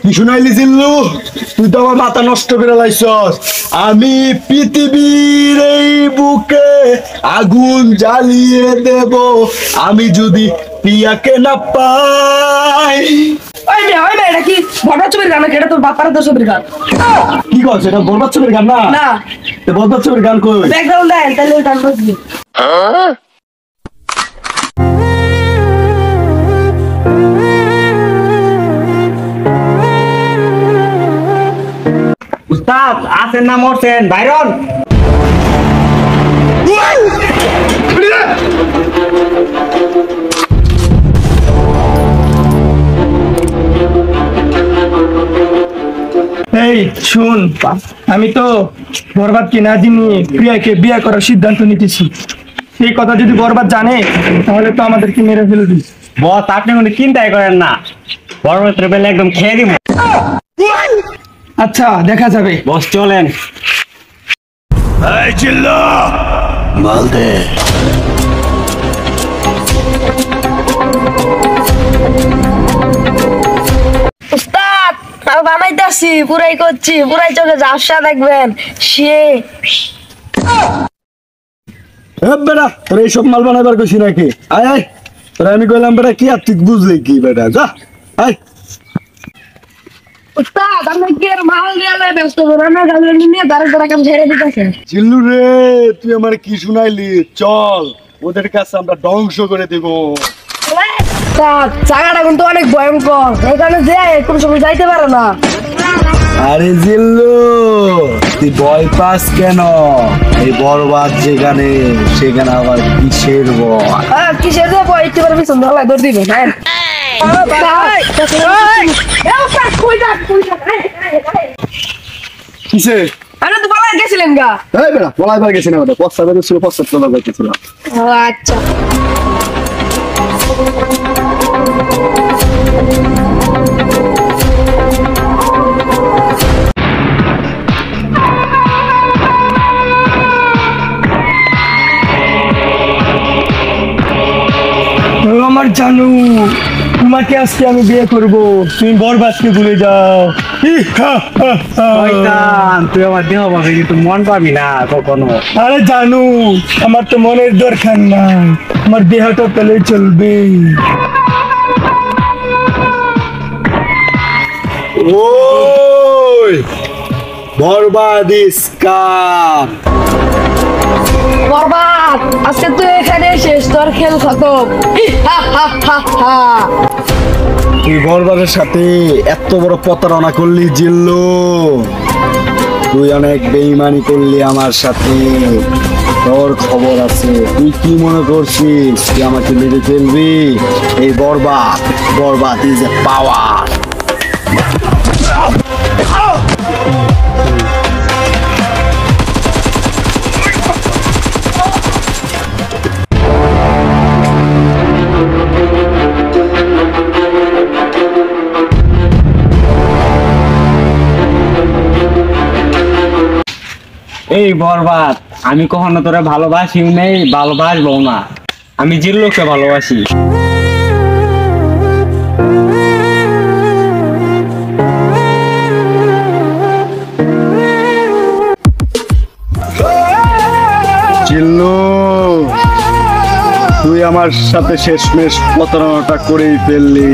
কি শুনাইলি জিল্লু, তুই তো আমার মাথা নষ্ট করে লাইছস। আমি পৃথিবীর এই বুকে আগুন জ্বালিয়ে দেব আমি যদি প্রিয়াকে না পাই। এটা কি বরবাদ ছবির গান? এটা তোর বাপার তো ছবির গান। কি করছ? এটা বরবাদ ছবির গান না? না, বরবাদ ছবির গান কই? ব্যাকগ্রাউন্ড দেন, তাহলে গান বাজবে। উস্তাদ আছেন না মরছেন? বাইরন এই শুন, আমি তো বরবাদকে না জানি প্রিয়াকে বিয়ে করার সিদ্ধান্ত নিতেছি। এই কথা যদি বরবাদ জানে তাহলে তো আমাদেরকে মেরে ফেলবি। বস আপনি কোনো চিন্তাই করেন না, বরবাদের বেলা একদম খেয়ে দিব। আচ্ছা দেখা যাবে। বস চলেন। এই জিল্লু, মাল দে। উস্তাদ আমি বানাইতেছি, পুরাই করছি, পুরাই চোখে ঝাপসা দেখবেন। সে বেটা তোর এইসব মাল বানাইবার কইছি নাকি? আয় আয়, তোরা আমি কইলাম বেটা কি আর তুই বুঝলি কি বেটা? যা আয়। উস্তাদ আপনি কি আর মাল দিয়ে ব্যস্ত করেন না? গাল নিয়ে দাঁড়া দাঁড়া কাম ছেড়ে দিতেছেন। জিল্লু রে, তুই আমার কি শুনাইলি? চল ওদের কাছে আমরা ধ্বংস করে দেব। জায়গাটা কিন্তু অনেক ভয়ঙ্কর, এখানে যে কোনো সময় যাইতে পারে না। আরে জিল্লু, তুই ভয় পাস কেন? এই বরবাদ যেখানে সেখানে আবার কিসের ভয়? কিসের যে ভয়? একটু পারবি সুন্দর লাগে ধর দিবে। হ্যাঁ কিসে? আমি তো বলা গেছিলেন গা। এই বেটা পলাইবার গেছি না, বেটা পস্তা বেঁধে ছিল, পস্তা তোলার যাইতেছিলাম। ও আচ্ছা, আমার জানু, তোমাকে আজকে আমি বিয়ে করব, তুমি বরবাদকে ভুলে যাও। শয়তান, তুই আমার দেহ পাবি কিন্তু মন পাবি না কখনো। আরে জানু, আমার তো মনের দরকার নাই, আমার দেহটা পেলে চলবে। ওই বরবাদ ইসকাম। বরবাদ আজকে তুই এখানে শেষ, তোর খেল খতম। তুই বরবাদের সাথে এত বড় প্রতারণা করলি জিল্লু, তুই অনেক বেইমানি করলি আমার সাথে। তোর খবর আছে, তুই কি মনে করছিস তুই আমাকে মেরে ফেলবি? এই বরবাদ, বরবাদ ইজ এ পাওয়ার। এই বরবাদ, আমি কখনো তোরা ভালোবাসিও নেই, ভালোবাসবো না। আমি জিল্লুকে ভালোবাসি। জিল্লু, তুই আমার সাথে শেষমেশ প্রতারণাটা করেই ফেললি।